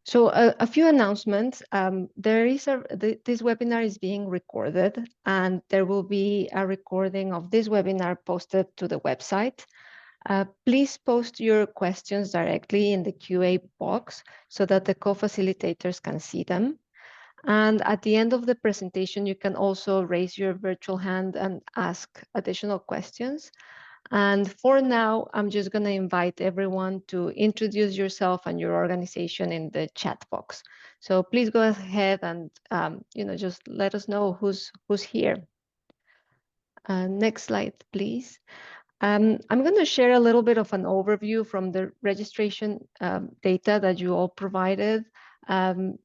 So a few announcements. This webinar is being recorded, and there will be a recording of this webinar posted to the website. Please post your questions directly in the QA box so that the co-facilitators can see them. And at the end of the presentation, you can also raise your virtual hand and ask additional questions. And for now, I'm just going to invite everyone to introduce yourself and your organization in the chat box. So please go ahead and just let us know who's here. Next slide, please. I'm going to share a little bit of an overview from the registration data that you all provided.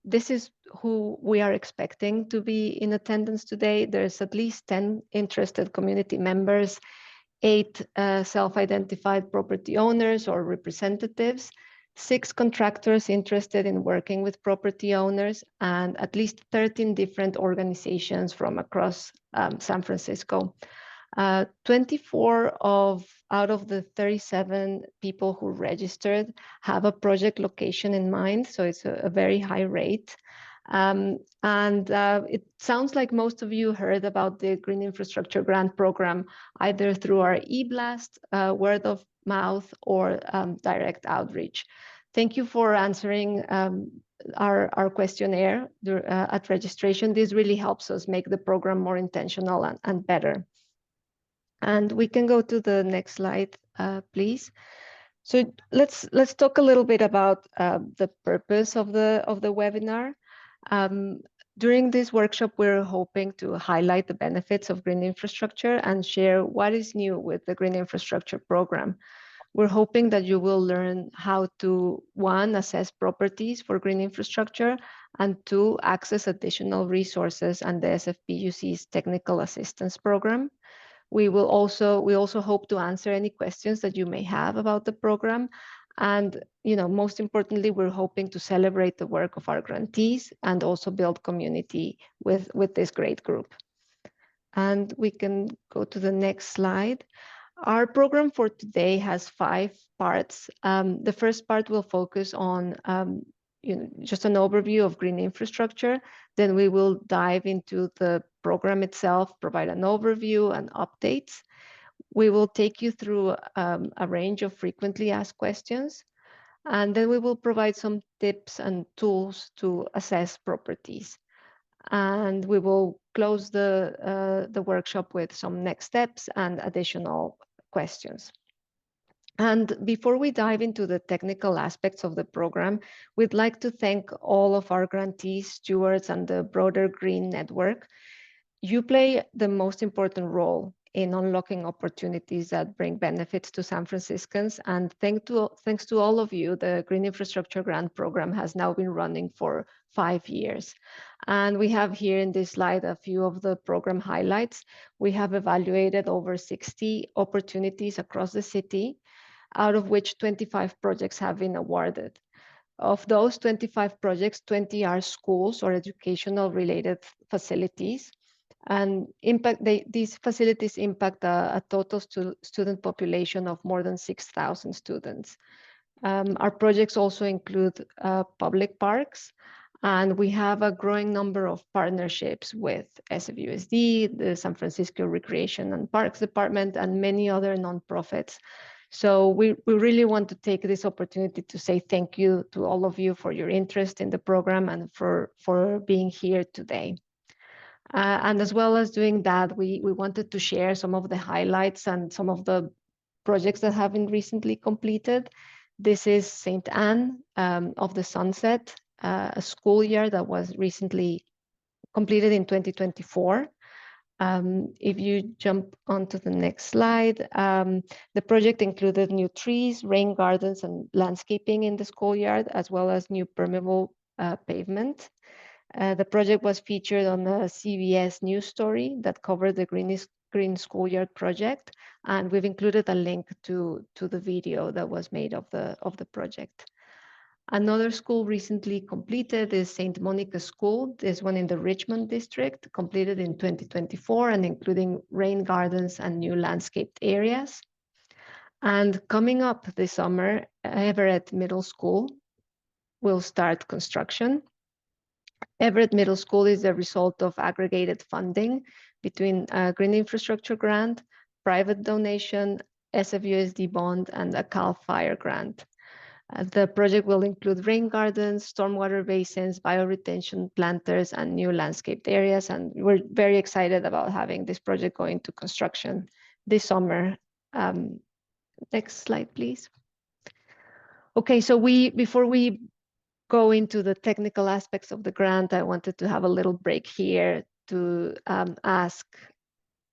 This is who we are expecting to be in attendance today. There's at least 10 interested community members, 8 self-identified property owners or representatives, 6 contractors interested in working with property owners, and at least 13 different organizations from across San Francisco. 24 out of the 37 people who registered have a project location in mind, so it's a very high rate. It sounds like most of you heard about the Green Infrastructure Grant Program, either through our e-blast, word of mouth, or direct outreach. Thank you for answering our questionnaire at registration. This really helps us make the program more intentional and better. And we can go to the next slide, please. So let's talk a little bit about the purpose of the webinar. During this workshop, we're hoping to highlight the benefits of green infrastructure and share what is new with the Green Infrastructure Program. We're hoping that you will learn how to, 1, assess properties for green infrastructure, and 2, access additional resources and the SFPUC's Technical Assistance Program. We also hope to answer any questions that you may have about the program. And most importantly, we're hoping to celebrate the work of our grantees and also build community with this great group. And we can go to the next slide. Our program for today has 5 parts. The first part will focus on just an overview of green infrastructure. Then we will dive into the program itself, provide an overview and updates. We will take you through a range of frequently asked questions. And then we will provide some tips and tools to assess properties. And we will close the workshop with some next steps and additional questions. And before we dive into the technical aspects of the program, we'd like to thank all of our grantees, stewards, and the broader Green Network. You play the most important role in unlocking opportunities that bring benefits to San Franciscans. And thanks to all of you, the Green Infrastructure Grant Program has now been running for 5 years. And we have here in this slide a few of the program highlights. We have evaluated over 60 opportunities across the city, out of which 25 projects have been awarded. Of those 25 projects, 20 are schools or educational related facilities. And these facilities impact a total student population of more than 6,000 students. Our projects also include public parks, and we have a growing number of partnerships with SFUSD, the San Francisco Recreation and Parks Department, and many other nonprofits. So we really want to take this opportunity to say thank you to all of you for your interest in the program and for being here today. And as well as doing that, we wanted to share some of the highlights and some of the projects that have been recently completed. This is St. Anne of the Sunset, a school year that was recently completed in 2024. If you jump onto the next slide, the project included new trees, rain gardens, and landscaping in the schoolyard, as well as new permeable pavement. The project was featured on the CBS news story that covered the Green Schoolyard project, and we've included a link to the video that was made of the project. Another school recently completed is St. Monica School, this one in the Richmond district, completed in 2024 and including rain gardens and new landscaped areas. And coming up this summer, Everett Middle School will start construction. Everett Middle School is the result of aggregated funding between a Green Infrastructure Grant, private donation, SFUSD bond, and a CAL FIRE grant. The project will include rain gardens, stormwater basins, bioretention planters, and new landscaped areas. And we're very excited about having this project going to construction this summer. Next slide, please. Okay, so before we go into the technical aspects of the grant, I wanted to have a little break here to ask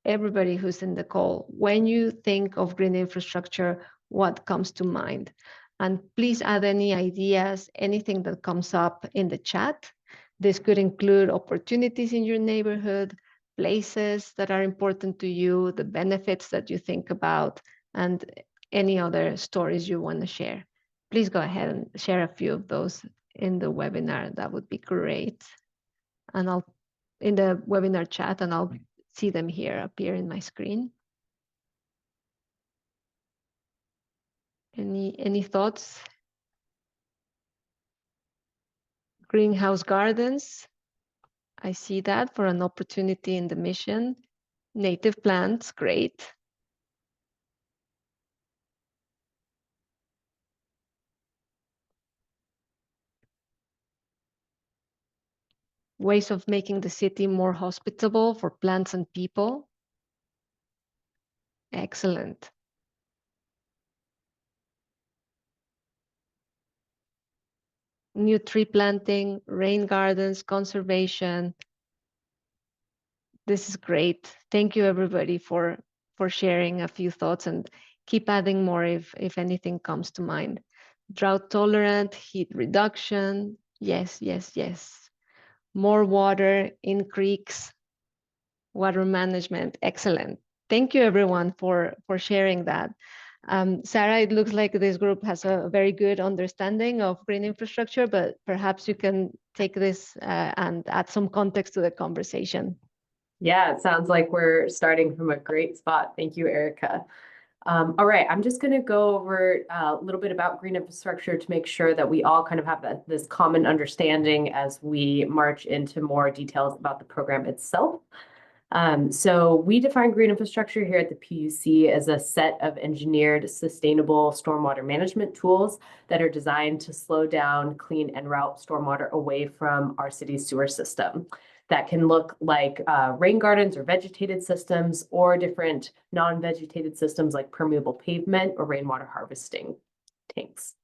everybody who's in the call, when you think of green infrastructure, what comes to mind? And please add any ideas, anything that comes up in the chat. This could include opportunities in your neighborhood, places that are important to you, the benefits that you think about, and any other stories you want to share. Please go ahead and share a few of those in the webinar. That would be great. And I'll in the webinar chat, and I'll see them here appear in my screen. Any thoughts? Greenhouse gardens. I see that for an opportunity in the mission. Native plants, great. Ways of making the city more hospitable for plants and people. Excellent. New tree planting, rain gardens, conservation. This is great. Thank you, everybody, for sharing a few thoughts, and keep adding more if anything comes to mind. Drought tolerant, heat reduction. Yes, yes, yes. More water in creeks, water management. Excellent. Thank you, everyone, for sharing that. Sarah, it looks like this group has a very good understanding of green infrastructure, but perhaps you can take this and add some context to the conversation. Yeah, it sounds like we're starting from a great spot. Thank you, Erica. All right, I'm just going to go over a little bit about green infrastructure to make sure that we all kind of have this common understanding as we march into more details about the program itself. So we define green infrastructure here at the PUC as a set of engineered, sustainable stormwater management tools that are designed to slow down, clean, and route stormwater away from our city's sewer system. That can look like rain gardens or vegetated systems, or different non-vegetated systems like permeable pavement or rainwater harvesting tanks.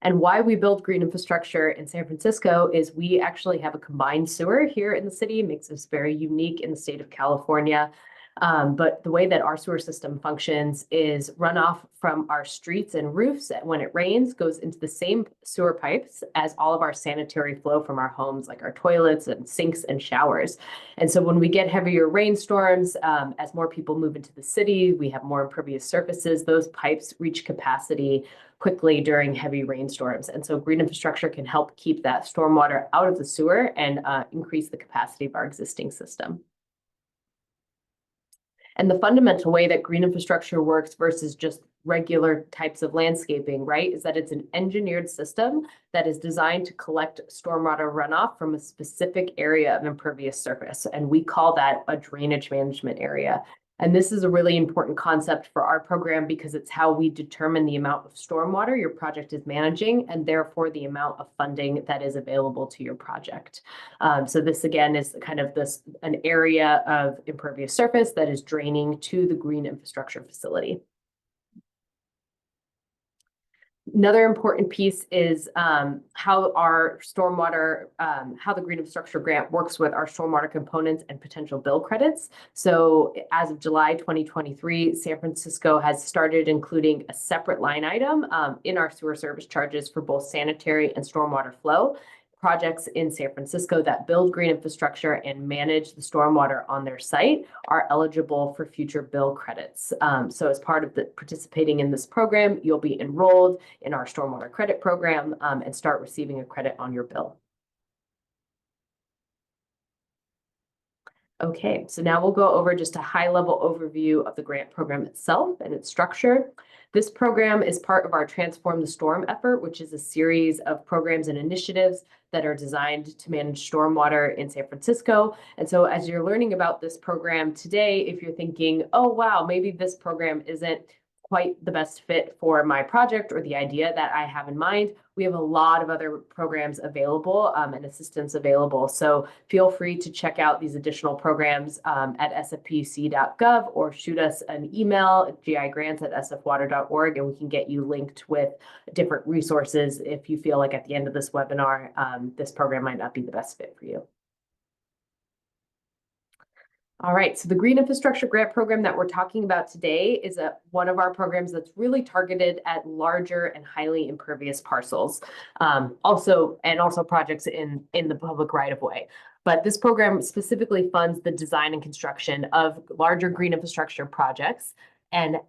And why we build green infrastructure in San Francisco is we actually have a combined sewer here in the city. It makes us very unique in the state of California. But the way that our sewer system functions is runoff from our streets and roofs when it rains goes into the same sewer pipes as all of our sanitary flow from our homes, like our toilets and sinks and showers. And so when we get heavier rainstorms, as more people move into the city, we have more impervious surfaces, those pipes reach capacity quickly during heavy rainstorms. And so green infrastructure can help keep that stormwater out of the sewer and increase the capacity of our existing system. And the fundamental way that green infrastructure works versus just regular types of landscaping, right, is that it's an engineered system that is designed to collect stormwater runoff from a specific area of impervious surface. And we call that a drainage management area. And this is a really important concept for our program because it's how we determine the amount of stormwater your project is managing, and therefore the amount of funding that is available to your project. So this again is kind of an area of impervious surface that is draining to the green infrastructure facility. Another important piece is how our stormwater, how the green infrastructure grant works with our stormwater components and potential bill credits. So as of July 2023, San Francisco has started including a separate line item in our sewer service charges for both sanitary and stormwater flow. Projects in San Francisco that build green infrastructure and manage the stormwater on their site are eligible for future bill credits. So as part of participating in this program, you'll be enrolled in our stormwater credit program and start receiving a credit on your bill. Okay, so now we'll go over just a high-level overview of the grant program itself and its structure. This program is part of our Transform the Storm effort, which is a series of programs and initiatives that are designed to manage stormwater in San Francisco. And so as you're learning about this program today, if you're thinking, oh, wow, maybe this program isn't quite the best fit for my project or the idea that I have in mind, we have a lot of other programs available and assistance available. So feel free to check out these additional programs at sfpuc.gov or shoot us an email at gigrants@sfwater.org, and we can get you linked with different resources if you feel like at the end of this webinar, this program might not be the best fit for you. All right, so the Green Infrastructure Grant Program that we're talking about today is one of our programs that's really targeted at larger and highly impervious parcels, also projects in the public right-of-way. But this program specifically funds the design and construction of larger green infrastructure projects, and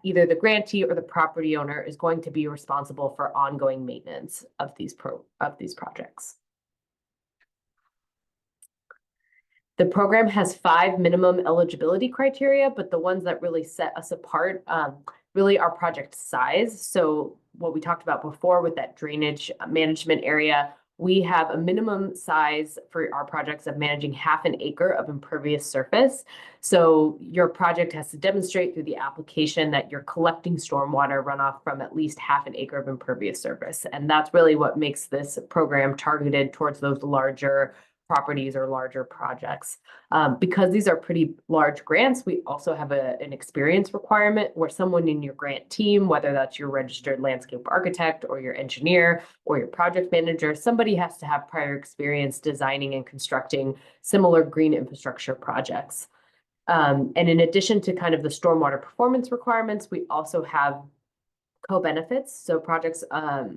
either the grantee or the property owner is going to be responsible for ongoing maintenance of these projects. The program has 5 minimum eligibility criteria, but the ones that really set us apart really are project size. So what we talked about before with that drainage management area, we have a minimum size for our projects of managing half an acre of impervious surface. So your project has to demonstrate through the application that you're collecting stormwater runoff from at least half an acre of impervious surface. And that's really what makes this program targeted towards those larger properties or larger projects. Because these are pretty large grants, we also have an experience requirement where someone in your grant team, whether that's your registered landscape architect or your engineer or your project manager, somebody has to have prior experience designing and constructing similar green infrastructure projects. And in addition to kind of the stormwater performance requirements, we also have co-benefits. So projects are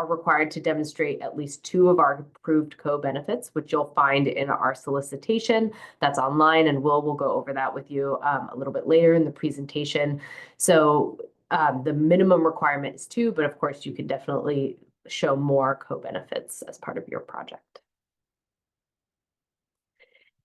required to demonstrate at least 2 of our approved co-benefits, which you'll find in our solicitation that's online, and we'll go over that with you a little bit later in the presentation. So the minimum requirement is 2, but of course you can definitely show more co-benefits as part of your project.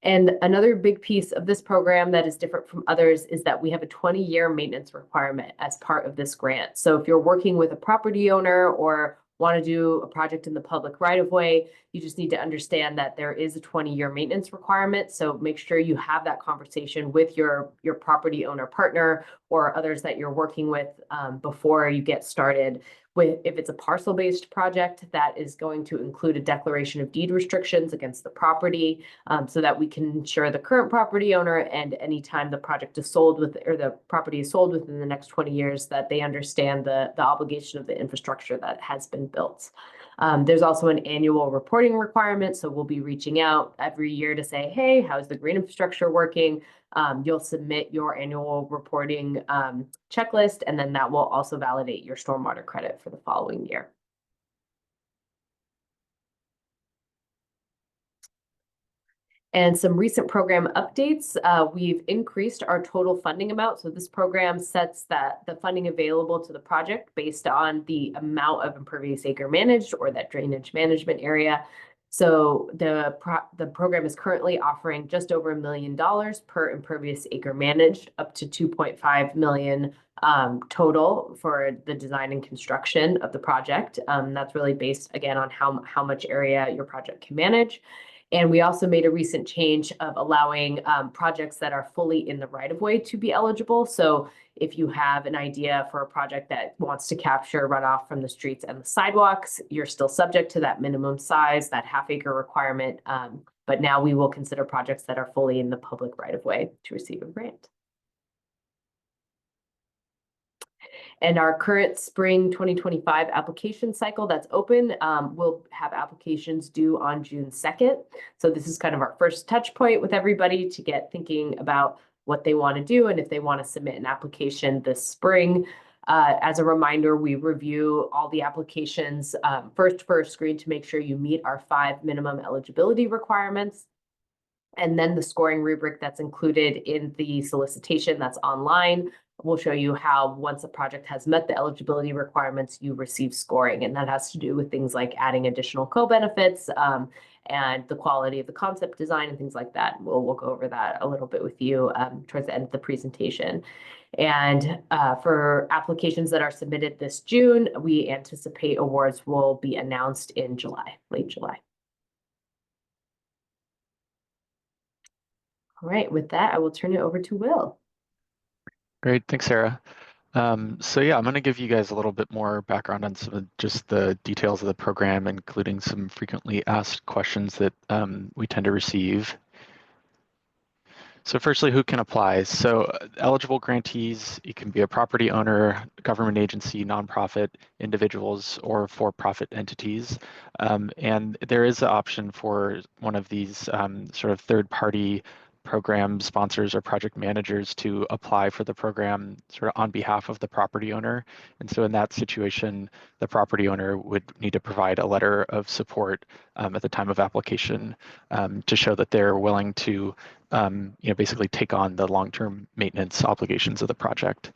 And another big piece of this program that is different from others is that we have a 20-year maintenance requirement as part of this grant. So if you're working with a property owner or want to do a project in the public right-of-way, you just need to understand that there is a 20-year maintenance requirement. So make sure you have that conversation with your property owner partner or others that you're working with before you get started. If it's a parcel-based project, that is going to include a declaration of deed restrictions against the property so that we can ensure the current property owner, and anytime the project is sold or the property is sold within the next 20 years, that they understand the obligation of the infrastructure that has been built. There's also an annual reporting requirement, so we'll be reaching out every year to say, hey, how's the green infrastructure working? You'll submit your annual reporting checklist, and then that will also validate your stormwater credit for the following year. And some recent program updates, we've increased our total funding amount. So this program sets the funding available to the project based on the amount of impervious acre managed or that drainage management area. So the program is currently offering just over $1 million per impervious acre managed, up to $2.5 million total for the design and construction of the project. That's really based, again, on how much area your project can manage. And we also made a recent change of allowing projects that are fully in the right-of-way to be eligible. So if you have an idea for a project that wants to capture runoff from the streets and the sidewalks, you're still subject to that minimum size, that half-acre requirement. But now we will consider projects that are fully in the public right-of-way to receive a grant. And our current spring 2025 application cycle that's open will have applications due on June 2nd. So this is kind of our first touch point with everybody to get thinking about what they want to do and if they want to submit an application this spring. As a reminder, we review all the applications first for a screen to make sure you meet our 5 minimum eligibility requirements. And then the scoring rubric that's included in the solicitation that's online we'll show you how once a project has met the eligibility requirements, you receive scoring. And that has to do with things like adding additional co-benefits and the quality of the concept design and things like that. We'll go over that a little bit with you towards the end of the presentation. And for applications that are submitted this June, we anticipate awards will be announced in July, late July. All right, with that, I will turn it over to Will. Great, thanks, Sarah. So yeah, I'm going to give you guys a little bit more background on some of just the details of the program, including some frequently asked questions that we tend to receive. So firstly, who can apply? So eligible grantees, you can be a property owner, government agency, nonprofit, individuals, or for-profit entities. And there is an option for one of these sort of third-party program sponsors or project managers to apply for the program sort of on behalf of the property owner. And so in that situation, the property owner would need to provide a letter of support at the time of application to show that they're willing to basically take on the long-term maintenance obligations of the project.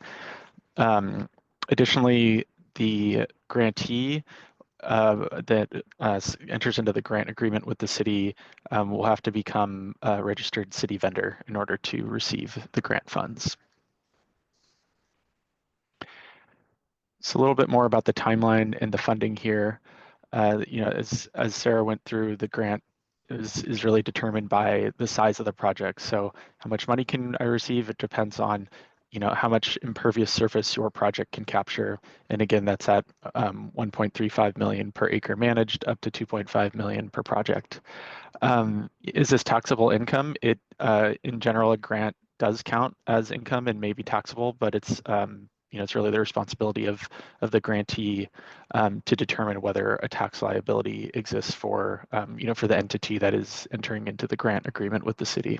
Additionally, the grantee that enters into the grant agreement with the city will have to become a registered city vendor in order to receive the grant funds. So a little bit more about the timeline and the funding here. As Sarah went through, the grant is really determined by the size of the project. So how much money can I receive? It depends on how much impervious surface your project can capture. And again, that's at 1.35 million per acre managed, up to 2.5 million per project. Is this taxable income? In general, a grant does count as income and may be taxable, but it's it's really the responsibility of the grantee to determine whether a tax liability exists for for the entity that is entering into the grant agreement with the city.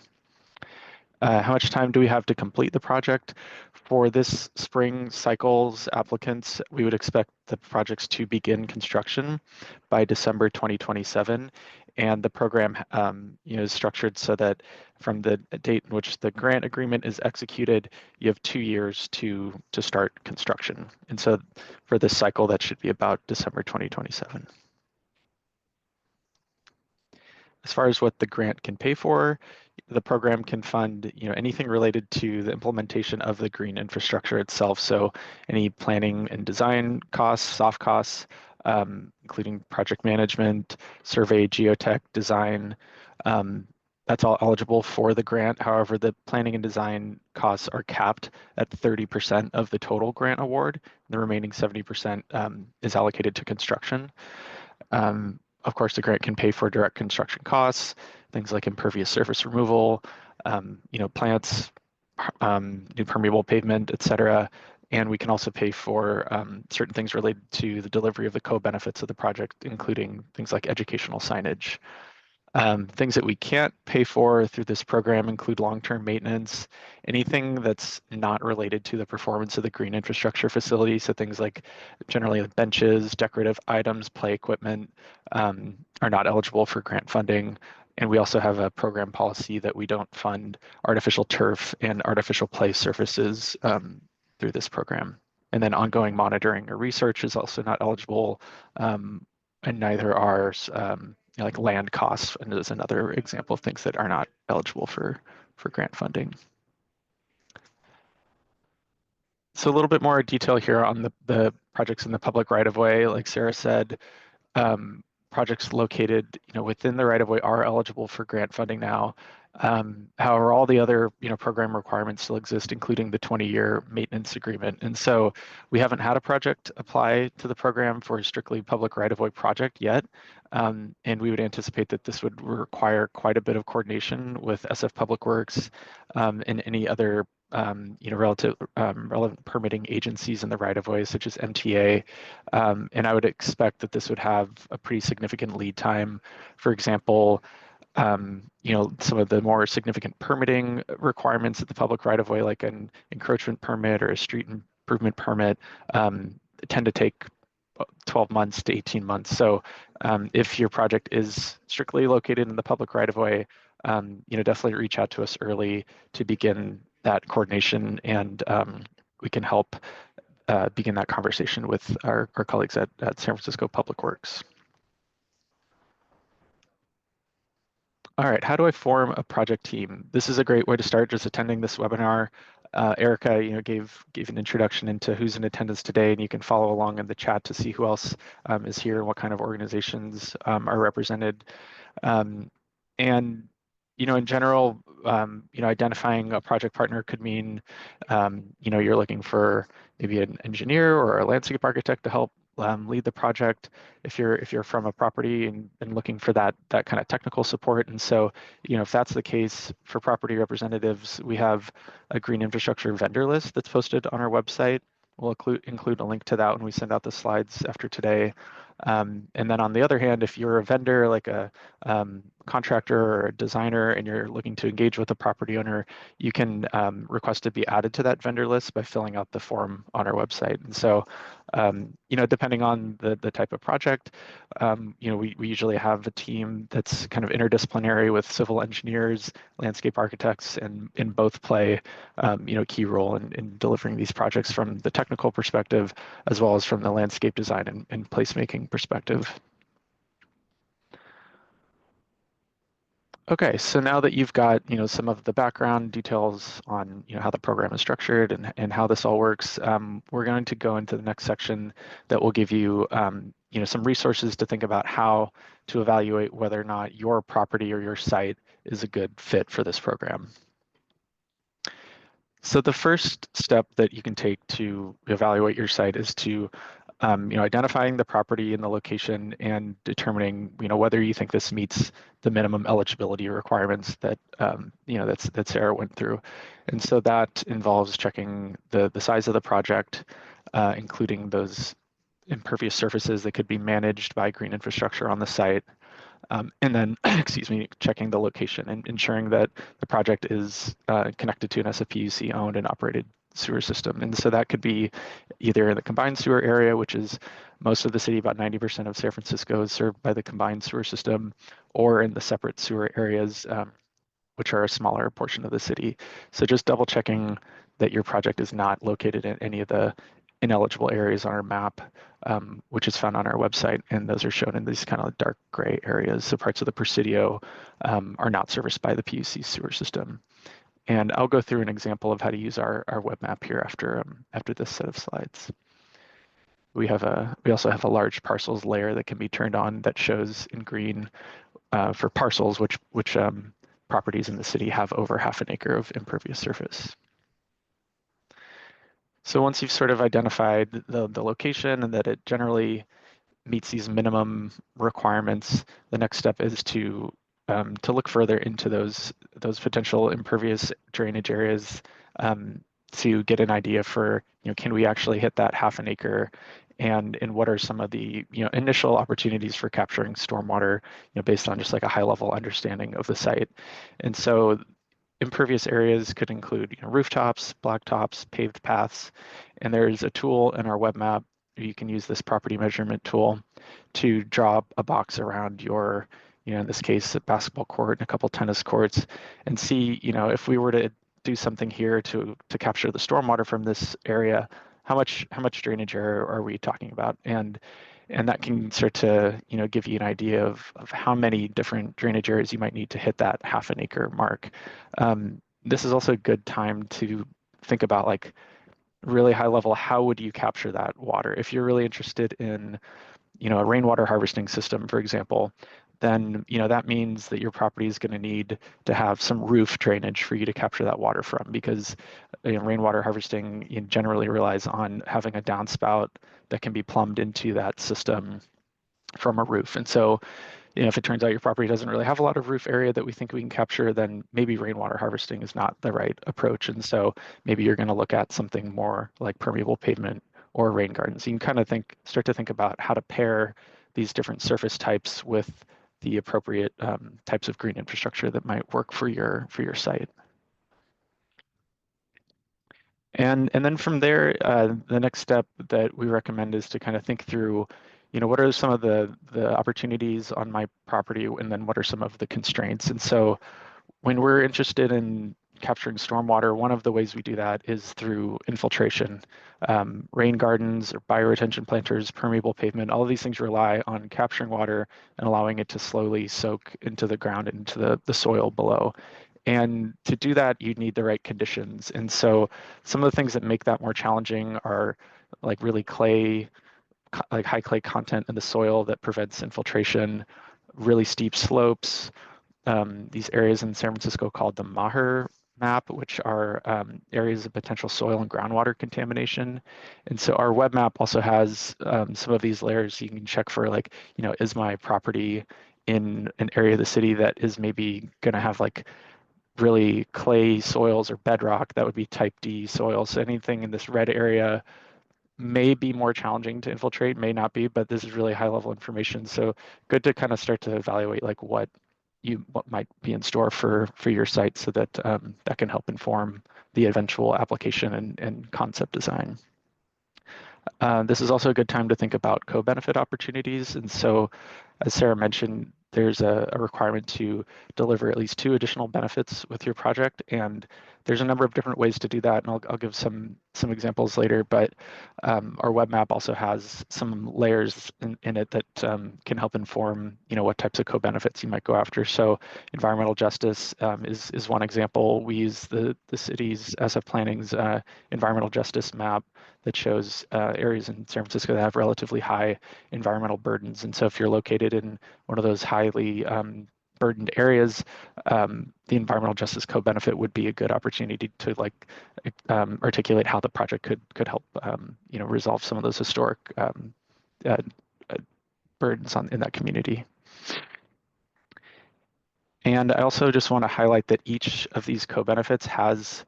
How much time do we have to complete the project? For this spring cycle's applicants, we would expect the projects to begin construction by December 2027. And the program is structured so that from the date in which the grant agreement is executed, you have 2 years to start construction. And so for this cycle, that should be about December 2027. As far as what the grant can pay for, the program can fund anything related to the implementation of the green infrastructure itself. So any planning and design costs, soft costs, including project management, survey, geotech, design, that's all eligible for the grant. However, the planning and design costs are capped at 30% of the total grant award. The remaining 70% is allocated to construction. Of course, the grant can pay for direct construction costs, things like impervious surface removal, plants, new permeable pavement, et cetera. And we can also pay for certain things related to the delivery of the co-benefits of the project, including things like educational signage. Things that we can't pay for through this program include long-term maintenance, anything that's not related to the performance of the green infrastructure facility. So things like generally benches, decorative items, play equipment are not eligible for grant funding. And we also have a program policy that we don't fund artificial turf and artificial play surfaces through this program. And then ongoing monitoring or research is also not eligible, and neither are like land costs, and is another example of things that are not eligible for grant funding. So a little bit more detail here on the projects in the public right-of-way. Like Sarah said, projects located within the right-of-way are eligible for grant funding now. However, all the other program requirements still exist, including the 20-year maintenance agreement. And so we haven't had a project apply to the program for a strictly public right-of-way project yet. And we would anticipate that this would require quite a bit of coordination with SF Public Works and any other relevant permitting agencies in the right-of-way, such as MTA. And I would expect that this would have a pretty significant lead time. For example, some of the more significant permitting requirements at the public right-of-way, like an encroachment permit or a street improvement permit, tend to take 12 months to 18 months. So if your project is strictly located in the public right-of-way, definitely reach out to us early to begin that coordination and we can help begin that conversation with our colleagues at San Francisco Public Works. All right, how do I form a project team? This is a great way to start, just attending this webinar. Erica, gave an introduction into who's in attendance today, and you can follow along in the chat to see who else is here and what kind of organizations are represented. And in general, identifying a project partner could mean, you're looking for maybe an engineer or a landscape architect to help lead the project. If you're from a property and looking for that kind of technical support. And so, if that's the case for property representatives, we have a green infrastructure vendor list that's posted on our website. We'll include a link to that when we send out the slides after today. And then on the other hand, if you're a vendor like a contractor or a designer and you're looking to engage with a property owner, you can request to be added to that vendor list by filling out the form on our website. And so, depending on the type of project, we usually have a team that's kind of interdisciplinary with civil engineers, landscape architects, and both play key role in delivering these projects from the technical perspective as well as from the landscape design and placemaking perspective. Okay, so now that you've got some of the background details on how the program is structured and how this all works, we're going to go into the next section that will give you some resources to think about how to evaluate whether or not your property or your site is a good fit for this program. So the first step that you can take to evaluate your site is to identifying the property and the location and determining whether you think this meets the minimum eligibility requirements that that Sarah went through. And so that involves checking the size of the project, including those impervious surfaces that could be managed by green infrastructure on the site. And then, checking the location and ensuring that the project is connected to an SFPUC owned and operated sewer system. And so that could be either in the combined sewer area, which is most of the city, about 90% of San Francisco is served by the combined sewer system, or in the separate sewer areas, which are a smaller portion of the city. So just double checking that your project is not located in any of the ineligible areas on our map, which is found on our website. And those are shown in these kind of dark gray areas. So parts of the Presidio are not serviced by the PUC sewer system. And I'll go through an example of how to use our web map here after this set of slides. We also have a large parcels layer that can be turned on that shows in green for parcels which properties in the city have over half an acre of impervious surface. So once you've sort of identified the location and that it generally meets these minimum requirements, the next step is to look further into those potential impervious drainage areas to get an idea for can we actually hit that half an acre, and what are some of the initial opportunities for capturing stormwater based on just like a high level understanding of the site. And so impervious areas could include rooftops, blacktops, paved paths, and there's a tool in our web map. You can use this property measurement tool to draw a box around your in this case, a basketball court and a couple tennis courts, and see, if we were to do something here to capture the stormwater from this area, how much drainage area are we talking about? And that can start to, give you an idea of how many different drainage areas you might need to hit that half an acre mark. This is also a good time to think about like really high level, how would you capture that water? If you're really interested in, a rainwater harvesting system, for example, then that means that your property is going to need to have some roof drainage for you to capture that water from, because rainwater harvesting generally relies on having a downspout that can be plumbed into that system from a roof. And so if it turns out your property doesn't really have a lot of roof area that we think we can capture, then maybe rainwater harvesting is not the right approach. And so maybe you're going to look at something more like permeable pavement or rain gardens. You can kind of start to think about how to pair these different surface types with the appropriate types of green infrastructure that might work for your site. And then from there, the next step that we recommend is to kind of think through, what are some of the opportunities on my property, and then what are some of the constraints. And so when we're interested in capturing stormwater, one of the ways we do that is through infiltration. Rain gardens or bioretention planters, permeable pavement, all of these things rely on capturing water and allowing it to slowly soak into the ground, into the soil below. And to do that, you need the right conditions. And so some of the things that make that more challenging are like really clay, like high clay content in the soil that prevents infiltration, really steep slopes, these areas in San Francisco called the Maher map, which are areas of potential soil and groundwater contamination. And so our web map also has some of these layers. You can check for like, is my property in an area of the city that is maybe going to have like really clay soils or bedrock? That would be type D soil. So anything in this red area may be more challenging to infiltrate, may not be, but this is really high level information. So good to kind of start to evaluate like what might be in store for your site, so that that can help inform the eventual application and concept design. This is also a good time to think about co-benefit opportunities. And so, as Sarah mentioned, there's a requirement to deliver at least 2 additional benefits with your project. And there's a number of different ways to do that. And I'll give some examples later, but our web map also has some layers in it that can help inform, what types of co-benefits you might go after. So environmental justice is one example. We use the city's SF Planning's environmental justice map that shows areas in San Francisco that have relatively high environmental burdens. And so if you're located in one of those highly burdened areas, the environmental justice co-benefit would be a good opportunity to like articulate how the project could help resolve some of those historic burdens in that community. And I also just want to highlight that each of these co-benefits has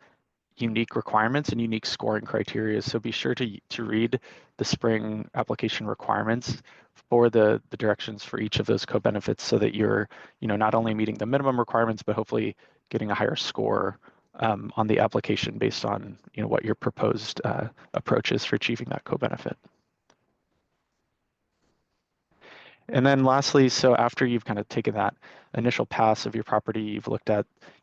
unique requirements and unique scoring criteria. So be sure to read the spring application requirements for the directions for each of those co-benefits, so that you're not only meeting the minimum requirements, but hopefully getting a higher score on the application based on what your proposed approach is for achieving that co-benefit. And then lastly, so after you've kind of taken that initial pass of your property,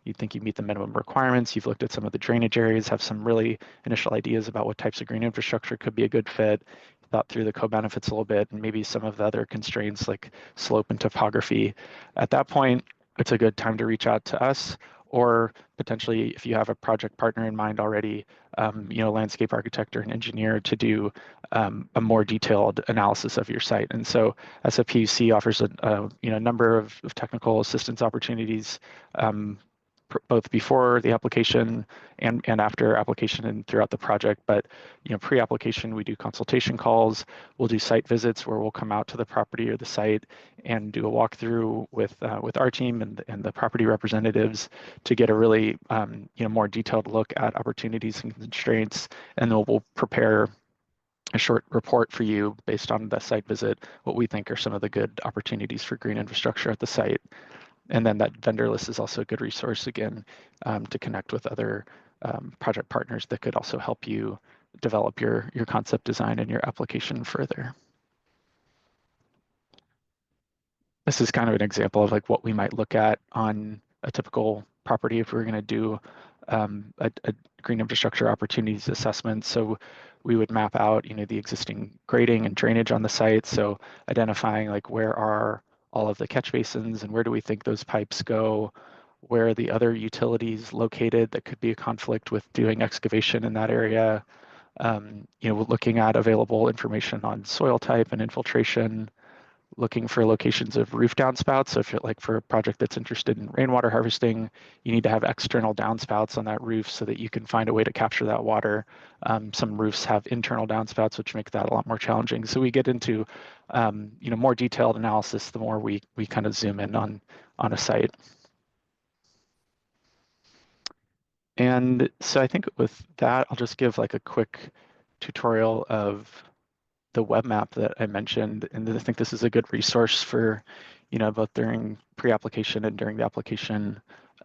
you think you meet the minimum requirements, you've looked at some of the drainage areas, have some really initial ideas about what types of green infrastructure could be a good fit, thought through the co-benefits a little bit, and maybe some of the other constraints like slope and topography. At that point, it's a good time to reach out to us, or potentially if you have a project partner in mind already, landscape architect or an engineer, to do a more detailed analysis of your site. And so SFPUC offers a number of technical assistance opportunities, both before the application and after application and throughout the project. But pre-application, we do consultation calls. We'll do site visits where we'll come out to the property or the site and do a walkthrough with our team and the property representatives to get a really more detailed look at opportunities and constraints. And then we'll prepare a short report for you based on the site visit, what we think are some of the good opportunities for green infrastructure at the site. And then that vendor list is also a good resource, again, to connect with other project partners that could also help you develop your concept design and your application further. This is kind of an example of like what we might look at on a typical property if we were going to do a green infrastructure opportunities assessment. So we would map out, the existing grading and drainage on the site. So identifying like where are all of the catch basins and where do we think those pipes go? Where are the other utilities located that could be a conflict with doing excavation in that area? Looking at available information on soil type and infiltration, looking for locations of roof downspouts. So if you're like for a project that's interested in rainwater harvesting, you need to have external downspouts on that roof so that you can find a way to capture that water. Some roofs have internal downspouts, which make that a lot more challenging. So we get into more detailed analysis the more we kind of zoom in on a site. And so I think with that, I'll just give like a quick tutorial of the web map that I mentioned. And I think this is a good resource for, both during pre-application and during the application.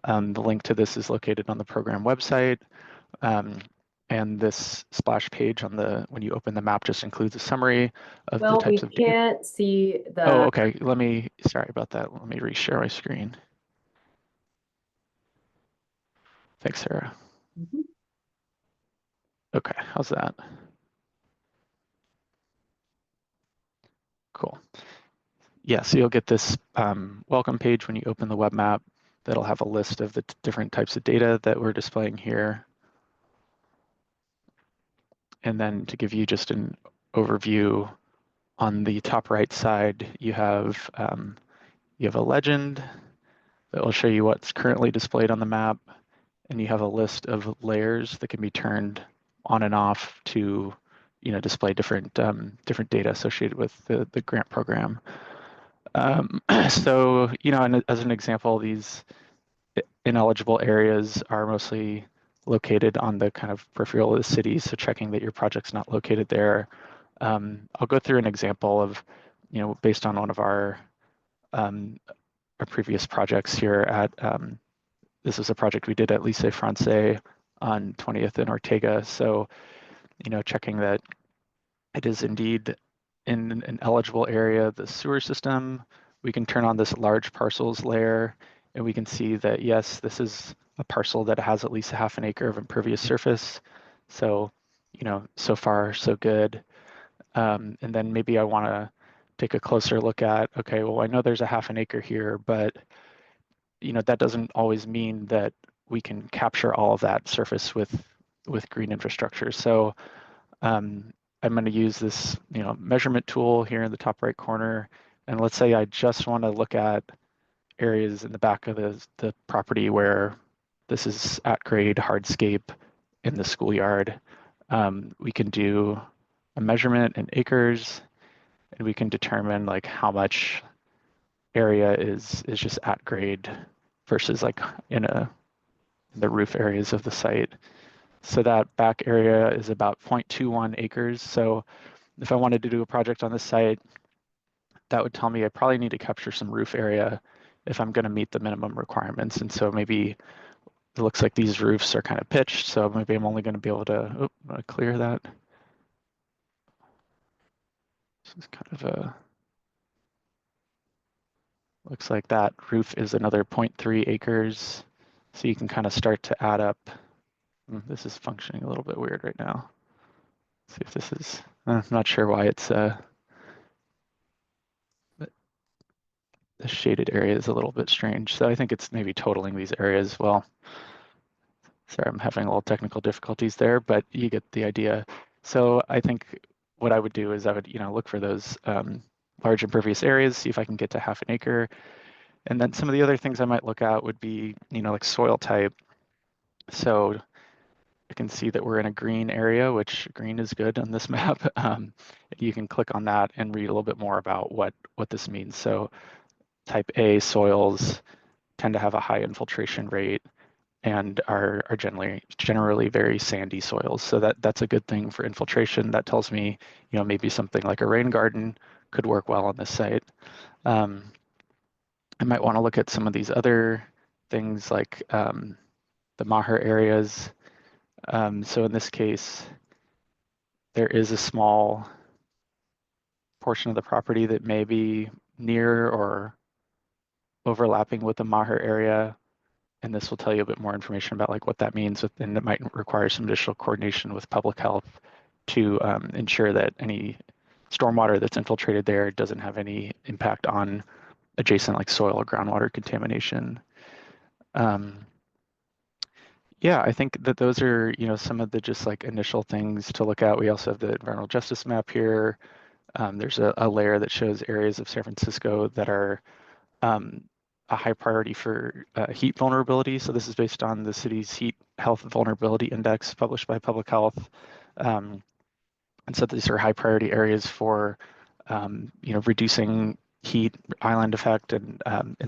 The link to this is located on the program website. And this splash page when you open the map just includes a summary of the types of. We can't see the. Oh, okay. Sorry about that. Let me reshare my screen. Thanks, Sarah. Mhm. Okay, how's that? Cool. Yeah, so you'll get this welcome page when you open the web map that'll have a list of the different types of data that we're displaying here. And then to give you just an overview, on the top right side, you have a legend that will show you what's currently displayed on the map, and you have a list of layers that can be turned on and off to, display different different data associated with the grant program. So, and as an example, these ineligible areas are mostly located on the kind of peripheral of the city, so checking that your project's not located there. I'll go through an example of, based on one of our previous projects here at, this is a project we did at Lycée Français on 20th and Ortega. So, checking that it is indeed in an eligible area, the sewer system, we can turn on this large parcels layer and we can see that, yes, this is a parcel that has at least 1/2 acre of impervious surface. So, so far, so good. And then maybe I want to take a closer look at, okay, well, I know there's 1/2 acre here, but that doesn't always mean that we can capture all of that surface with green infrastructure. So I'm going to use this measurement tool here in the top right corner, and let's say I just want to look at areas in the back of the property where this is at grade hardscape in the schoolyard. We can do a measurement in acres, and we can determine like how much area is just at grade versus like in the roof areas of the site. So that back area is about 0.21 acres. So if I wanted to do a project on this site, that would tell me I probably need to capture some roof area if I'm going to meet the minimum requirements. And so maybe it looks like these roofs are kind of pitched. So maybe I'm only going to be able to clear that. This is kind of a, looks like that roof is another 0.3 acres. So you can kind of start to add up. This is functioning a little bit weird right now. Let's see if this is, I'm not sure why it's, the shaded area is a little bit strange. So I think it's maybe totaling these areas. Well, sorry, I'm having a little technical difficulties there, but you get the idea. So I think what I would do is I would, look for those large impervious areas, see if I can get to 1/2 acre. And then some of the other things I might look at would be, like soil type. So you can see that we're in a green area, which green is good on this map. You can click on that and read a little bit more about what this means. So type A soils tend to have a high infiltration rate and are generally very sandy soils. So that's a good thing for infiltration. That tells me, maybe something like a rain garden could work well on this site. I might want to look at some of these other things like the Maher areas. So in this case, there is a small portion of the property that may be near or overlapping with the Maher area. And this will tell you a bit more information about like what that means, and it might require some additional coordination with public health to ensure that any stormwater that's infiltrated there doesn't have any impact on adjacent like soil or groundwater contamination. Yeah, I think that those are, some of the just like initial things to look at. We also have the environmental justice map here. There's a layer that shows areas of San Francisco that are a high priority for heat vulnerability. So this is based on the city's heat health vulnerability index published by Public Health. And so these are high priority areas for, reducing heat island effect. And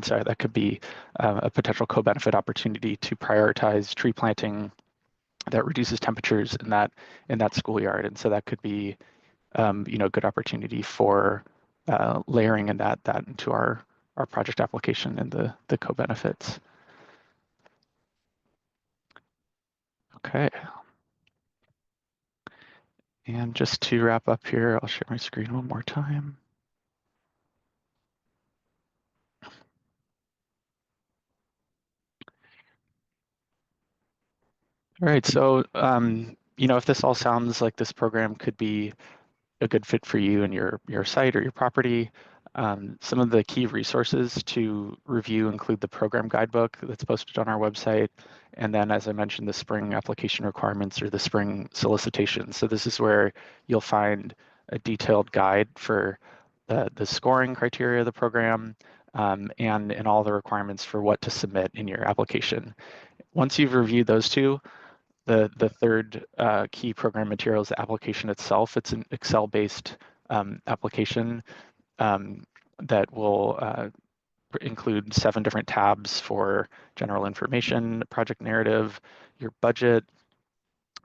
so that could be a potential co-benefit opportunity to prioritize tree planting that reduces temperatures in that schoolyard. And so that could be, a good opportunity for layering in that into our project application and the co-benefits. Okay. And just to wrap up here, I'll share my screen one more time. All right, so if this all sounds like this program could be a good fit for you and your site or your property, some of the key resources to review include the program guidebook that's posted on our website, and then, as I mentioned, the spring application requirements or the spring solicitation. So this is where you'll find a detailed guide for the scoring criteria of the program, and all the requirements for what to submit in your application. Once you've reviewed those two, the third key program material is the application itself. It's an Excel-based application that will include 7 different tabs for general information, project narrative, your budget,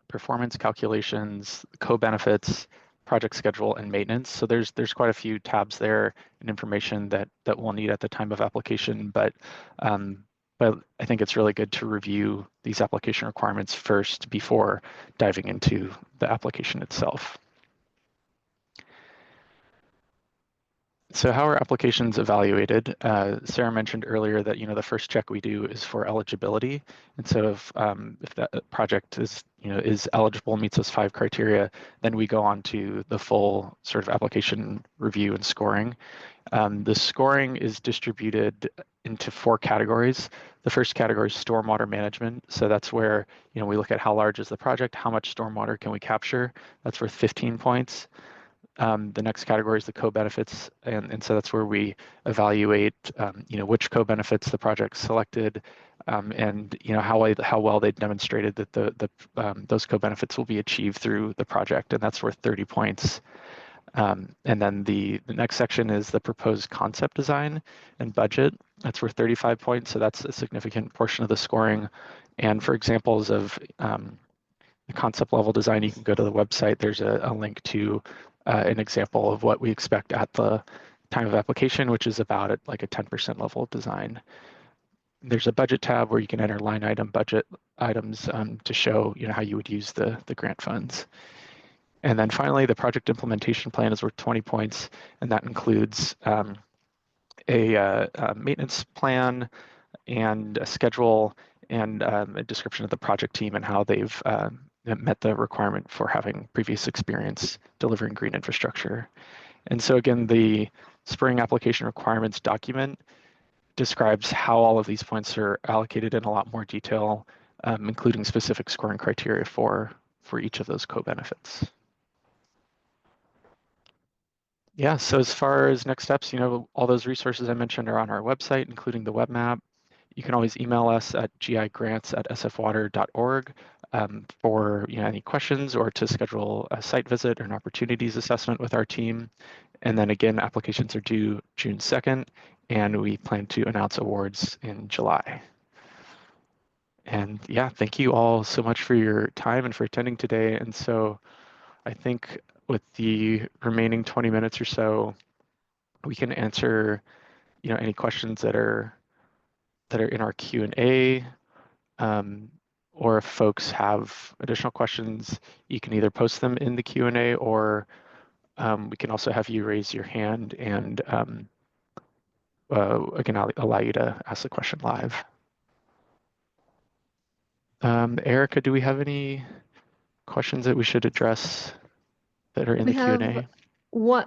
performance calculations, co-benefits, project schedule, and maintenance. So there's quite a few tabs there and information that we'll need at the time of application, but I think it's really good to review these application requirements first before diving into the application itself. So how are applications evaluated? Sarah mentioned earlier that the first check we do is for eligibility, and so if that project is is eligible, meets those 5 criteria, then we go on to the full sort of application review and scoring. The scoring is distributed into 4 categories. The first category is stormwater management. So that's where we look at how large is the project, how much stormwater can we capture. That's worth 15 points. The next category is the co-benefits, and so that's where we evaluate which co-benefits the project selected, and how well they demonstrated that those co-benefits will be achieved through the project, and that's worth 30 points. And then the next section is the proposed concept design and budget. That's worth 35 points, so that's a significant portion of the scoring. And for examples of the concept level design, you can go to the website. There's a link to an example of what we expect at the time of application, which is about at like a 10% level of design. There's a budget tab where you can enter line item budget items to show how you would use the grant funds. And then finally, the project implementation plan is worth 20 points, and that includes a maintenance plan and a schedule and a description of the project team and how they've met the requirement for having previous experience delivering green infrastructure. And so again, the spring application requirements document describes how all of these points are allocated in a lot more detail, including specific scoring criteria for each of those co-benefits. Yeah, so as far as next steps, all those resources I mentioned are on our website, including the web map. You can always email us at gigrants@sfwater.org for any questions or to schedule a site visit or an opportunities assessment with our team. And then again, applications are due June 2nd, and we plan to announce awards in July. And yeah, thank you all so much for your time and for attending today. And so I think with the remaining 20 minutes or so, we can answer any questions that are in our Q&A, or if folks have additional questions, you can either post them in the Q&A, or we can also have you raise your hand, and again, I'll allow you to ask the question live. Erica, do we have any questions that we should address that are in the Q&A?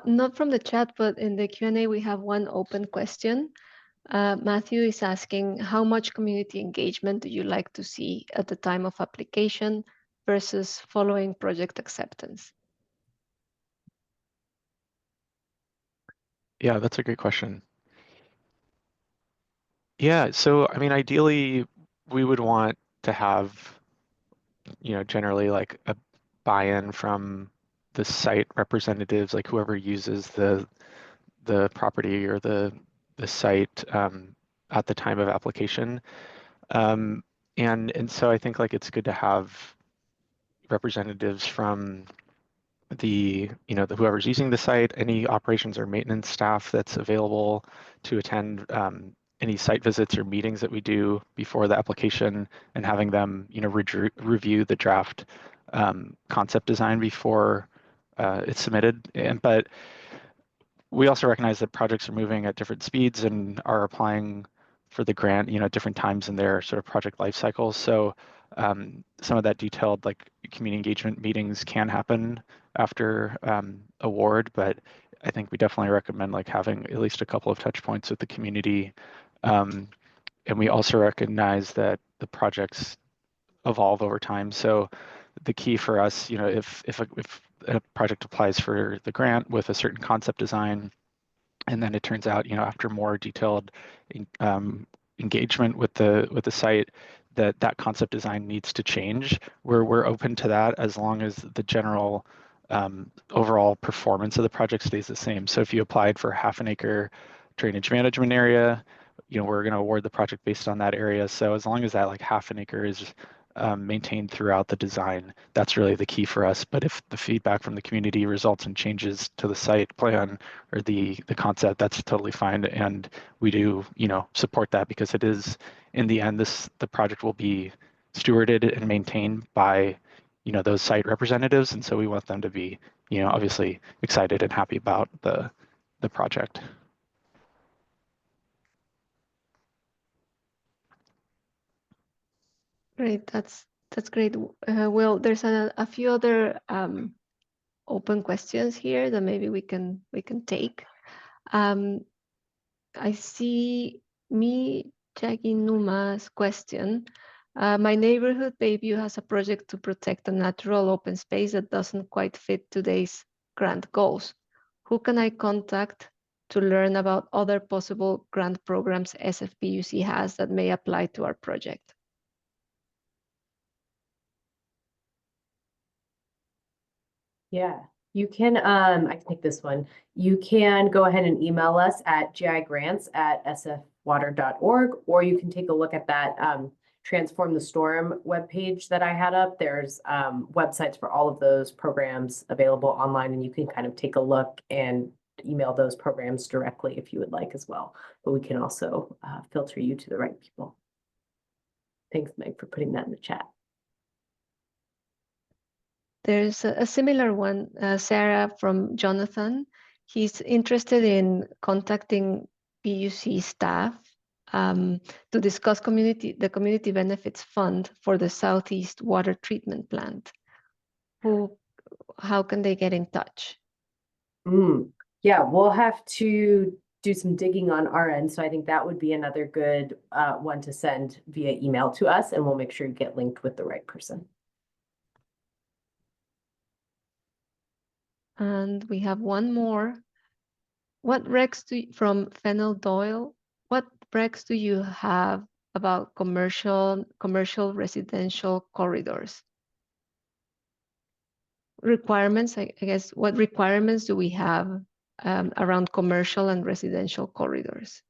Not from the chat, but in the Q&A, we have one open question. Matthew is asking, how much community engagement do you like to see at the time of application versus following project acceptance? Yeah, that's a great question. Yeah, so I mean, ideally, we would want to have, generally like a buy-in from the site representatives, like whoever uses the property or the site at the time of application. And so I think like it's good to have representatives from the whoever's using the site, any operations or maintenance staff that's available to attend any site visits or meetings that we do before the application, and having them review the draft concept design before it's submitted. But we also recognize that projects are moving at different speeds and are applying for the grant at different times in their sort of project life cycles. So some of that detailed like community engagement meetings can happen after award, but I think we definitely recommend like having at least a couple of touch points with the community. And we also recognize that the projects evolve over time. So the key for us, if a project applies for the grant with a certain concept design, and then it turns out, after more detailed engagement with the site, that concept design needs to change. We're open to that as long as the general overall performance of the project stays the same. So if you applied for half an acre drainage management area, we're going to award the project based on that area. So as long as that like half an acre is maintained throughout the design, that's really the key for us. But if the feedback from the community results in changes to the site plan or the concept, that's totally fine. And we do, support that because it is, in the end, the project will be stewarded and maintained by, those site representatives. And so we want them to be, obviously excited and happy about the project. Great, that's great. Will, there's a few other open questions here that maybe we can take. I see Jackie Numa's question. My neighborhood Bayview has a project to protect a natural open space that doesn't quite fit today's grant goals. Who can I contact to learn about other possible grant programs SFPUC has that may apply to our project? Yeah, you can, I can take this one. You can go ahead and email us at gigrants@sfwater.org, or you can take a look at that Transform the Storm webpage that I had up. There's websites for all of those programs available online, and you can kind of take a look and email those programs directly if you would like as well. But we can also filter you to the right people. Thanks, Meg, for putting that in the chat. There's a similar one, Sarah from Jonathan. He's interested in contacting PUC staff to discuss the Community Benefits Fund for the Southeast Water Treatment Plant. How can they get in touch? Yeah, we'll have to do some digging on our end. So I think that would be another good one to send via email to us, and we'll make sure you get linked with the right person. And we have one more. What recs from Fennel Doyle? What recs do you have about commercial residential corridors? Requirements, I guess, what requirements do we have around commercial and residential corridors?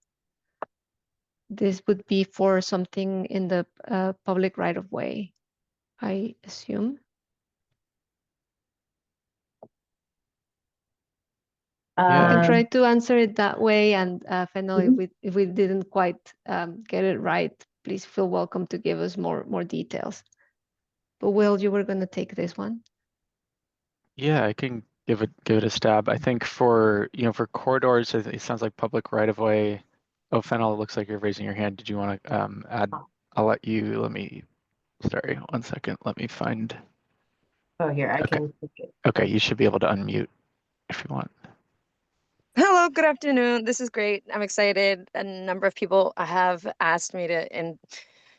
This would be for something in the public right of way, I assume. You can try to answer it that way, and Fennel, if we didn't quite get it right, please feel welcome to give us more details. But Will, you were going to take this one. Yeah, I can give it a stab. I think for corridors, it sounds like public right of way. Oh, Fennel, it looks like you're raising your hand. Did you want to add? Sorry, 1 second. Let me find. Oh, here, I can. Okay, you should be able to unmute if you want. Hello, good afternoon. This is great. I'm excited. A number of people have asked me to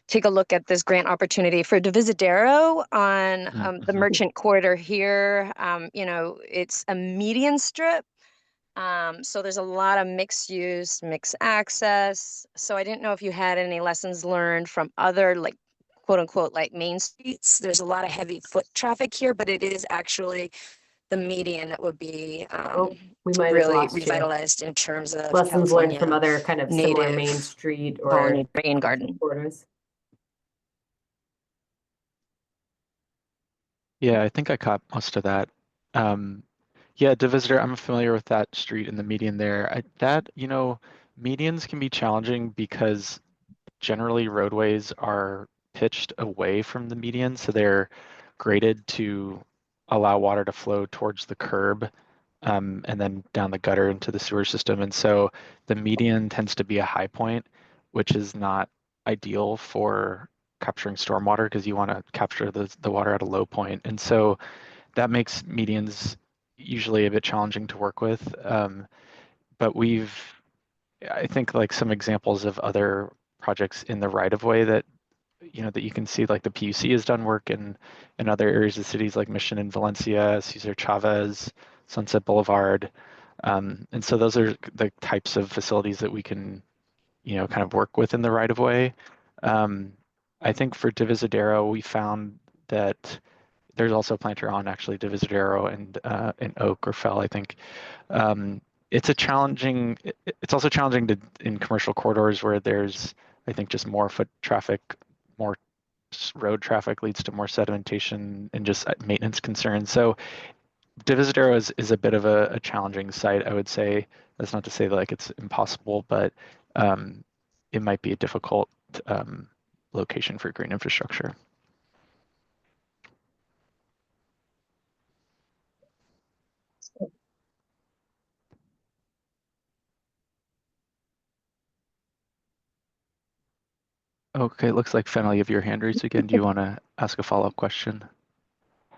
take a look at this grant opportunity for Divisadero on the Merchant Corridor here. It's a median strip. So there's a lot of mixed use, mixed access. So I didn't know if you had any lessons learned from other like quote unquote like main streets. There's a lot of heavy foot traffic here, but it is actually the median that would be we might really have revitalized in terms of lessons learned from other kind of similar native Main Street or rain garden corridors. Yeah, I think I caught most of that. Yeah, Divisor, I'm familiar with that street and the median there. Medians can be challenging because generally roadways are pitched away from the median, so they're graded to allow water to flow towards the curb and then down the gutter into the sewer system. And so the median tends to be a high point, which is not ideal for capturing stormwater because you want to capture the water at a low point. And so that makes medians usually a bit challenging to work with. But I think like some examples of other projects in the right of way that that you can see, like the PUC has done work in other areas of cities like Mission and Valencia, Cesar Chavez, Sunset Boulevard. And so those are the types of facilities that we can, kind of work with in the right of way. I think for Divisadero, we found that there's also a planter on actually Divisadero and in Oak or Fell, I think. It's also challenging in commercial corridors where there's, I think, just more foot traffic, more road traffic leads to more sedimentation and just maintenance concerns. So Divisadero is a bit of a challenging site, I would say. That's not to say like it's impossible, but it might be a difficult location for green infrastructure. Okay, it looks like Fennel, you have your hand raised again. Do you want to ask a follow-up question?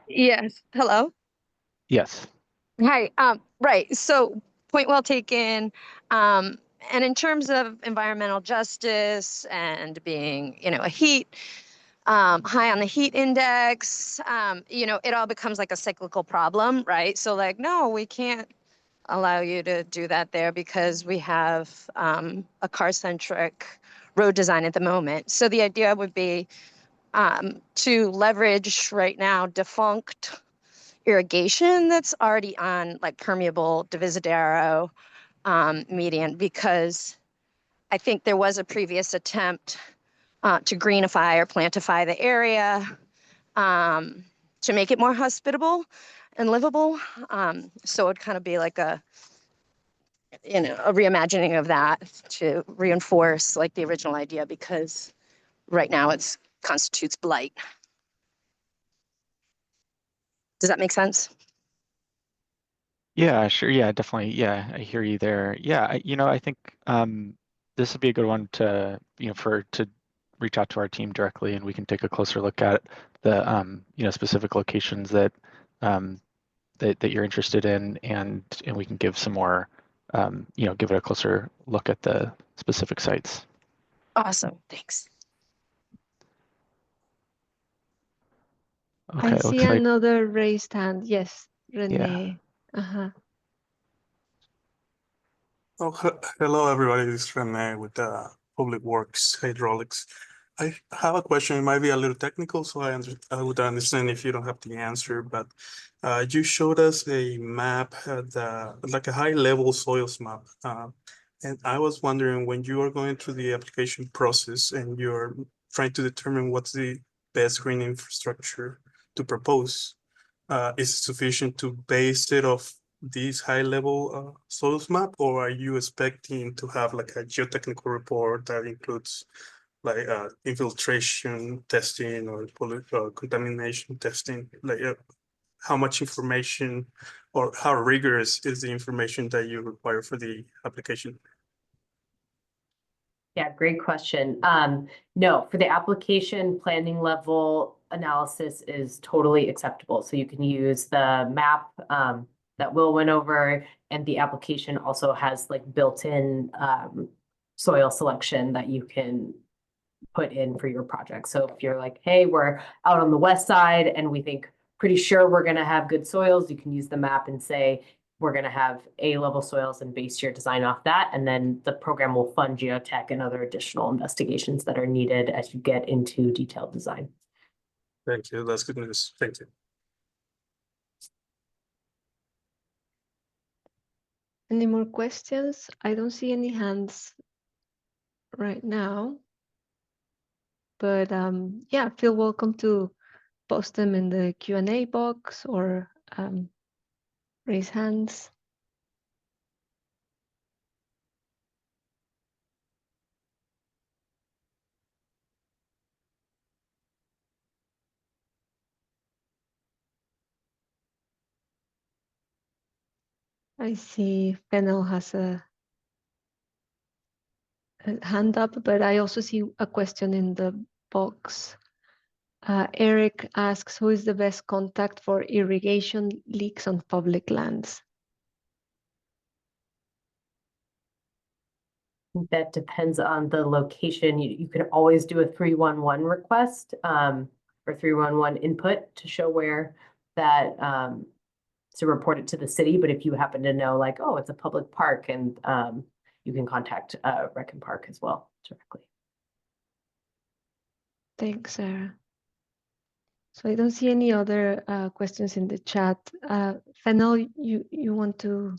Yes. Hello. Yes. Hi. Right. So point well taken. And in terms of environmental justice and being, a heat, high on the heat index, it all becomes like a cyclical problem, right? So like, no, we can't allow you to do that there because we have a car-centric road design at the moment. So the idea would be to leverage right now defunct irrigation that's already on like permeable Divisadero median, because I think there was a previous attempt to greenify or plantify the area to make it more hospitable and livable. So it'd kind of be like a reimagining of that to reinforce like the original idea, because right now it's constitutes blight. Does that make sense? Yeah, sure. Yeah, definitely. Yeah, I hear you there. Yeah, I think this would be a good one to, to reach out to our team directly, and we can take a closer look at the, specific locations that that you're interested in, and we can give some more, give it a closer look at the specific sites. Awesome. Thanks. Okay, I it see looks like, another raised hand. Yes, yeah. Renee. Oh, hello everybody. This is Rene with Public Works Hydraulics. I have a question. It might be a little technical, so I would understand if you don't have the answer. But you showed us a map, like a high-level soils map, and I was wondering, when you are going through the application process and you're trying to determine what's the best green infrastructure to propose, is it sufficient to base it off this high-level soils map, or are you expecting to have like a geotechnical report that includes like infiltration testing or contamination testing? Like how much information or how rigorous is the information that you require for the application? Yeah, great question. No, for the application, planning level analysis is totally acceptable. So you can use the map that Will went over, and the application also has like built-in soil selection that you can put in for your project. So if you're like, hey, we're out on the west side and we think pretty sure we're going to have good soils, you can use the map and say, we're going to have A-level soils and base your design off that. And then the program will fund geotech and other additional investigations that are needed as you get into detailed design. Thank you. That's good news. Thank you. Any more questions? I don't see any hands right now. But yeah, feel welcome to post them in the Q&A box or raise hands. I see Fennel has a hand up, but I also see a question in the box. Eric asks, who is the best contact for irrigation leaks on public lands? That depends on the location. You can always do a 311 request or 311 input to show where that to report it to the city. But if you happen to know, like, oh, it's a public park, and you can contact Rec and Park as well directly. Thanks, Sarah. So I don't see any other questions in the chat. Fennel, you want to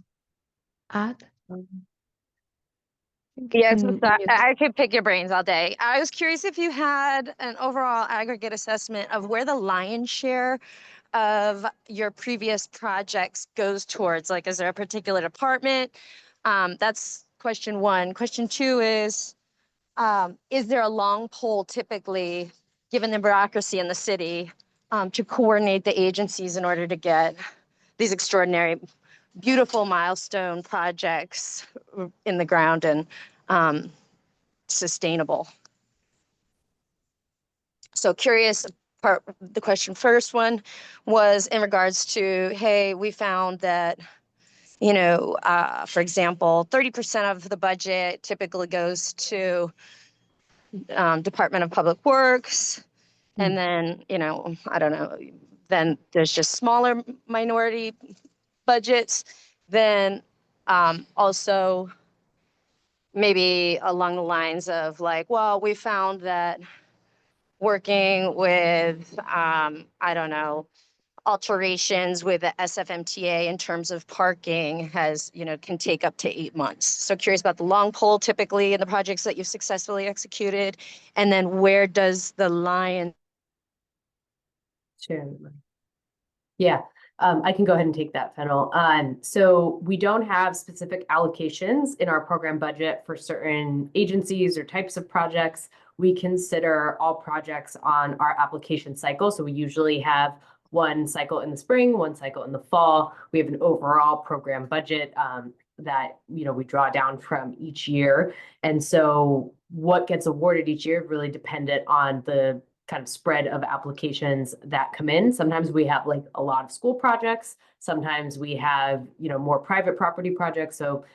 add? Yes, I could pick your brains all day. I was curious if you had an overall aggregate assessment of where the lion's share of your previous projects goes towards. Like, is there a particular department? That's question one. Question two is there a long pole typically, given the bureaucracy in the city, to coordinate the agencies in order to get these extraordinary, beautiful milestone projects in the ground and sustainable? So curious, the question first one was in regards to, hey, we found that, you know, for example, 30% of the budget typically goes to Department of Public Works. And then, you know, I don't know, then there's just smaller minority budgets. Then also maybe along the lines of like, well, we found that working with, I don't know, alterations with the SFMTA in terms of parking has, you know, can take up to 8 months. So curious about the long pole typically in the projects that you've successfully executed. And then where does the lion? Sure. Yeah, I can go ahead and take that, Fennel. So we don't have specific allocations in our program budget for certain agencies or types of projects. We consider all projects on our application cycle. So we usually have one cycle in the spring, one cycle in the fall. We have an overall program budget that, you know, we draw down from each year. And so what gets awarded each year really dependent on the kind of spread of applications that come in. Sometimes we have like a lot of school projects. Sometimes we have, you know, more private property projects. So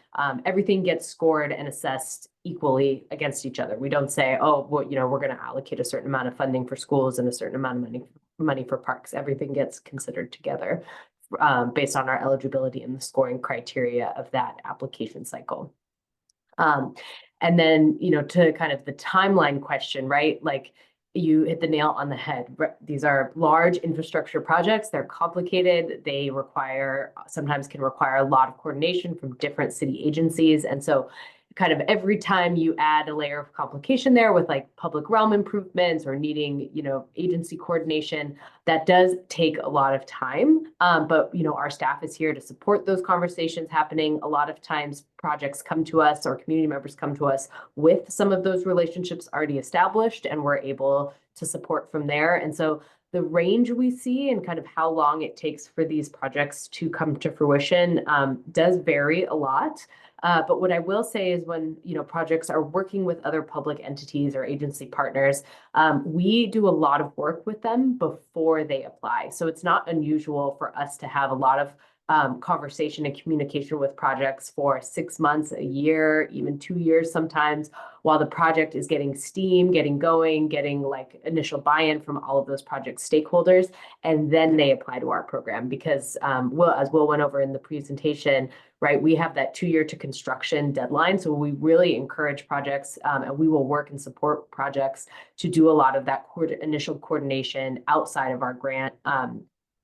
everything gets scored and assessed equally against each other. We don't say, oh, well, you know, we're going to allocate a certain amount of funding for schools and a certain amount of money for parks. Everything gets considered together based on our eligibility and the scoring criteria of that application cycle. And then, you know, to kind of the timeline question, right? Like, you hit the nail on the head. These are large infrastructure projects. They're complicated. They sometimes can require a lot of coordination from different city agencies. And so kind of every time you add a layer of complication there with like public realm improvements or needing, you know, agency coordination, that does take a lot of time. But, you know, our staff is here to support those conversations happening. A lot of times projects come to us or community members come to us with some of those relationships already established, and we're able to support from there. And so the range we see and kind of how long it takes for these projects to come to fruition does vary a lot. But what I will say is when, you know, projects are working with other public entities or agency partners, we do a lot of work with them before they apply. So it's not unusual for us to have a lot of conversation and communication with projects for 6 months, a year, even 2 years sometimes, while the project is getting steam, getting going, getting like initial buy-in from all of those project stakeholders, and then they apply to our program. Because as Will went over in the presentation, right, we have that 2-year to construction deadline. So we really encourage projects and we will work and support projects to do a lot of that initial coordination outside of our grant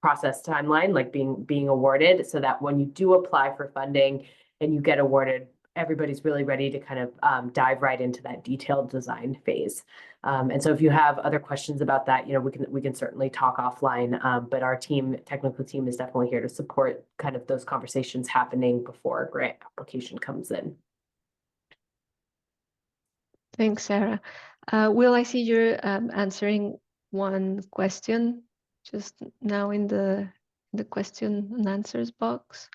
process timeline, like being awarded, so that when you do apply for funding and you get awarded, everybody's really ready to kind of dive right into that detailed design phase. And so if you have other questions about that, you know, we can certainly talk offline, but our technical team is definitely here to support kind of those conversations happening before a grant application comes in. Thanks, Sarah. Will, I see you're answering one question just now in the question and answers box.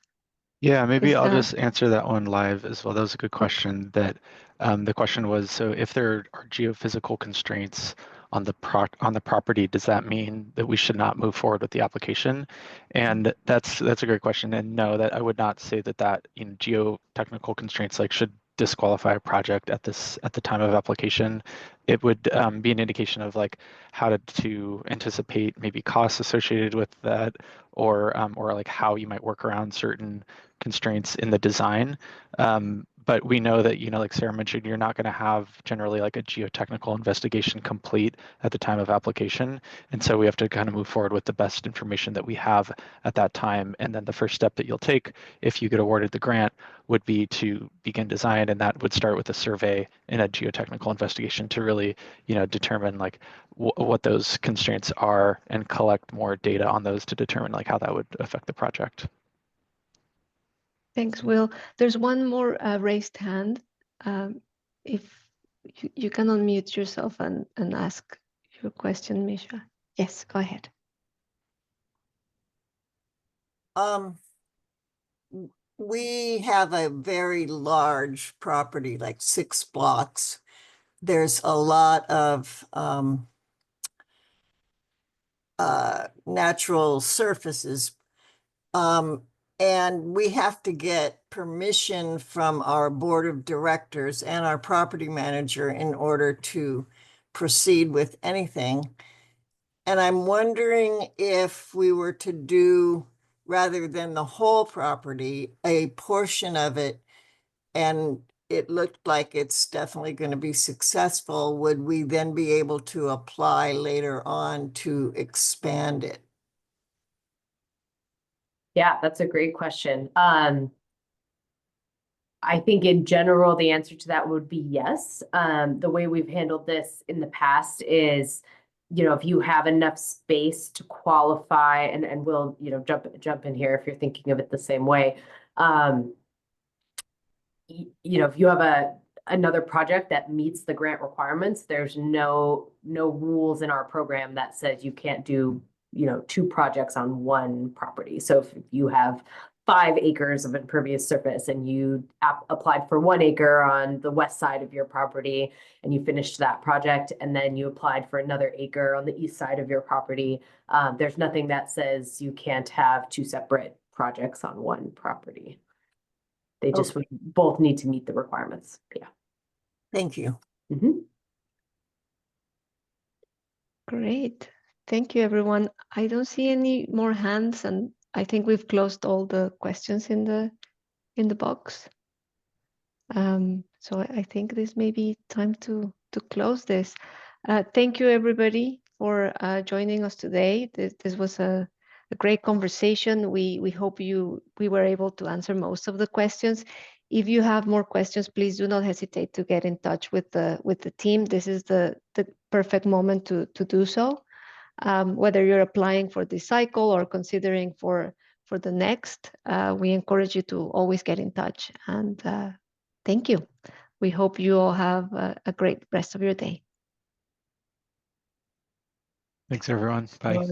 Yeah, maybe I'll just answer that one live as well. That was a good question. That the question was, so if there are geophysical constraints on the property, does that mean that we should not move forward with the application? And that's a great question. And no, that I would not say that geotechnical constraints like should disqualify a project at the time of application. It would be an indication of like how to anticipate maybe costs associated with that, or like how you might work around certain constraints in the design. But we know that, like Sarah mentioned, you're not going to have generally like a geotechnical investigation complete at the time of application. And so we have to kind of move forward with the best information that we have at that time. And then the first step that you'll take if you get awarded the grant would be to begin design. And that would start with a survey and a geotechnical investigation to really, determine like what those constraints are and collect more data on those to determine like how that would affect the project. Thanks, Will. There's one more raised hand. If you can unmute yourself and ask your question, Misha. Yes, go ahead. We have a very large property, like 6 blocks. There's a lot of natural surfaces. And we have to get permission from our board of directors and our property manager in order to proceed with anything. And I'm wondering if we were to do, rather than the whole property, a portion of it, and it looked like it's definitely going to be successful, would we then be able to apply later on to expand it? Yeah, that's a great question. I think in general, the answer to that would be yes. The way we've handled this in the past is, if you have enough space to qualify, and we'll, jump in here if you're thinking of it the same way. If you have another project that meets the grant requirements, there's no rules in our program that says you can't do 2 projects on one property. So if you have 5 acres of impervious surface and you applied for 1 acre on the west side of your property and you finished that project, and then you applied for another acre on the east side of your property, there's nothing that says you can't have 2 separate projects on one property. They just would both need to meet the requirements. Yeah. Thank you. Mm-hmm. Great. Thank you, everyone. I don't see any more hands, and I think we've closed all the questions in the box. So I think this may be time to close this. Thank you, everybody, for joining us today. This was a great conversation. We hope we were able to answer most of the questions. If you have more questions, please do not hesitate to get in touch with the team. This is the perfect moment to do so. Whether you're applying for this cycle or considering for the next, we encourage you to always get in touch. And thank you. We hope you all have a great rest of your day. Thanks, everyone. Bye.